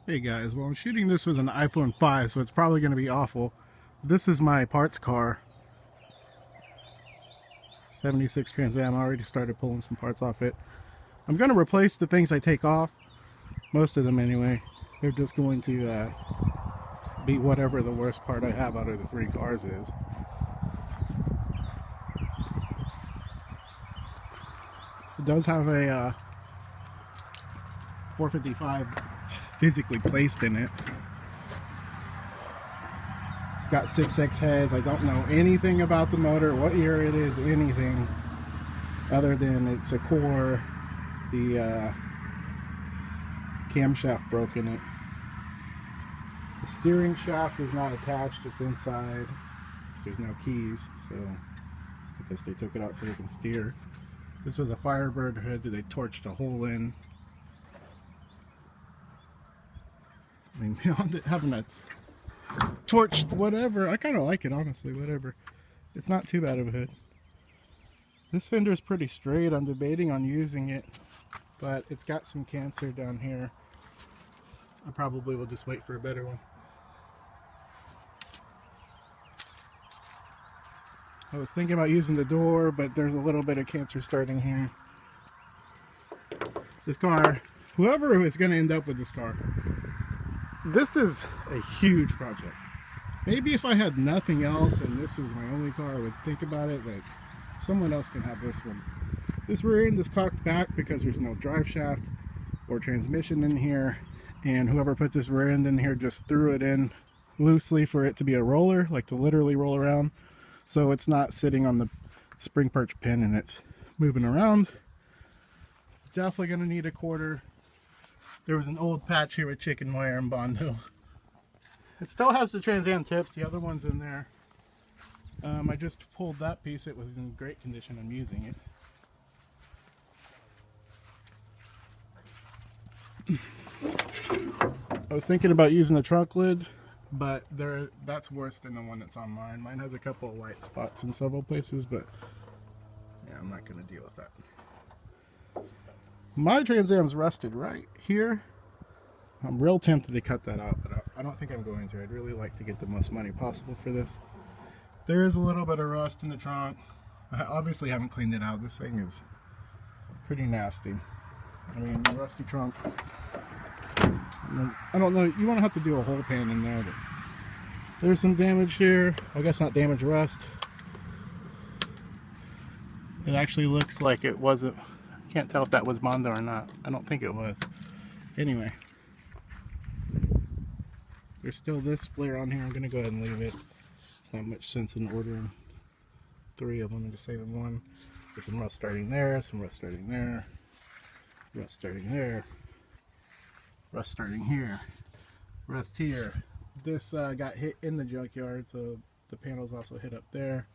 Hey guys, well I'm shooting this with an iPhone 5, so it's probably going to be awful. This is my parts car, 76 Trans Am. I already started pulling some parts off it. I'm going to replace the things I take off, most of them anyway. They're just going to be whatever the worst part I have out of the three cars is. It does have a 455 physically placed in it. It's got 6X heads. I don't know anything about the motor, what year it is, anything other than it's a core. The camshaft broke in it. The steering shaft is not attached, it's inside. So there's no keys, so I guess they took it out so they can steer. This was a Firebird hood that they torched a hole in. I mean, beyond it having a torched whatever, I kind of like it, honestly, whatever. It's not too bad of a hood. This fender is pretty straight. I'm debating on using it, but it's got some cancer down here. I probably will just wait for a better one. I was thinking about using the door, but there's a little bit of cancer starting here. This car, whoever is going to end up with this car, this is a huge project. Maybe if I had nothing else and this was my only car, I would think about it, but someone else can have this one. This rear end is cocked back because there's no drive shaft or transmission in here, and whoever put this rear end in here just threw it in loosely for it to be a roller, like to literally roll around. So it's not sitting on the spring perch pin and it's moving around. It's definitely going to need a quarter. There was an old patch here with chicken wire and Bondo. It still has the Trans Am tips, the other one's in there. I just pulled that piece, it was in great condition, I'm using it. I was thinking about using the trunk lid, but that's worse than the one that's on mine. Mine has a couple of white spots in several places, but yeah, I'm not going to deal with that. My Trans Am's rusted right here. I'm real tempted to cut that out, but I don't think I'm going to. I'd really like to get the most money possible for this. There is a little bit of rust in the trunk. I obviously haven't cleaned it out. This thing is pretty nasty. I mean, the rusty trunk. I don't know, you won't have to do a whole pan in there, but there's some damage here. I guess not damage, rust. It actually looks like it wasn't, I can't tell if that was Bondo or not. I don't think it was. Anyway, there's still this flare on here. I'm gonna go ahead and leave it. It's not much sense in ordering three of them to save one. There's some rust starting there, some rust starting there, rust starting there, rust starting here, rust here. This got hit in the junkyard, so the panel's also hit up there.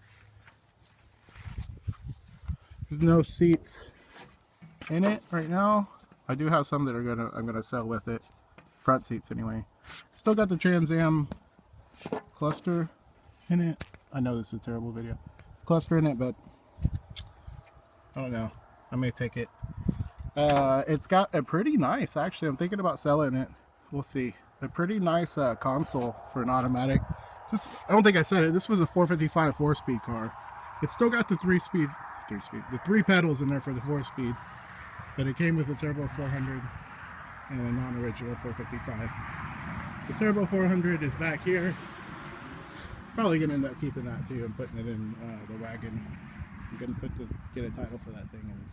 There's no seats in it right now. I do have some that I'm gonna sell with it. Front seats anyway. Still got the Trans Am cluster in it. I know this is a terrible video. Cluster in it, but I don't know. I may take it. It's got a pretty nice, actually, I'm thinking about selling it. We'll see. A pretty nice console for an automatic. This, I don't think I said it, this was a 455 4-speed car. It's still got the the three pedals in there for the 4-speed, but it came with a turbo 400 and a non-original 455. The turbo 400 is back here. Probably gonna end up keeping that too and putting it in the wagon. I'm gonna get a title for that thing and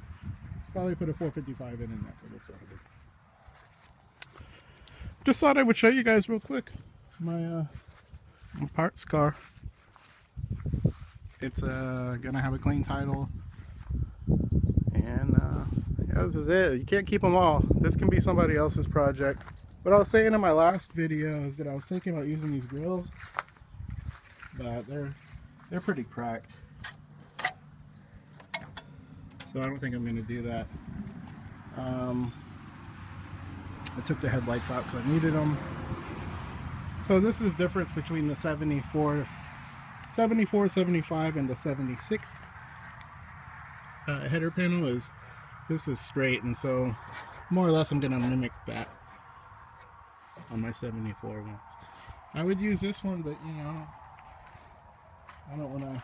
probably put a 455 in that turbo 400. Just thought I would show you guys real quick my parts car. It's gonna have a clean title, and yeah, this is it. You can't keep them all. This can be somebody else's project. What I was saying in my last video is that I was thinking about using these grills, but they're pretty cracked, so I don't think I'm gonna do that. I took the headlights out because I needed them. So this is the difference between the 74, 75 and the 76 header panel. Is this is straight, and so more or less I'm going to mimic that. on my 74 ones. I would use this one, but you know, I don't want to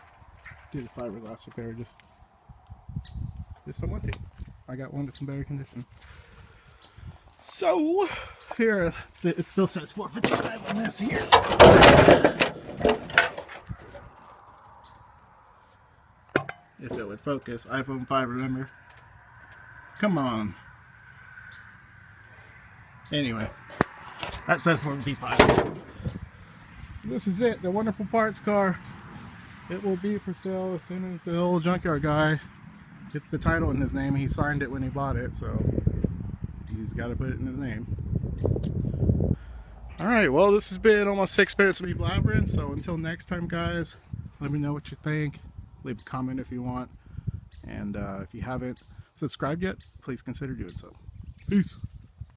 do the fiberglass repair. Just don't want to. I got one that's in better condition. So here, it still says 455 on this here. If it would focus, iPhone 5, remember? Come on. Anyway, that says 455. This is it, the wonderful parts car. It will be for sale as soon as the old junkyard guy gets the title in his name. He signed it when he bought it, so he's got to put it in his name. Alright, well, this has been almost 6 minutes of me blabbering, so until next time, guys, let me know what you think. Leave a comment if you want. And if you haven't subscribed yet, please consider doing so. Peace.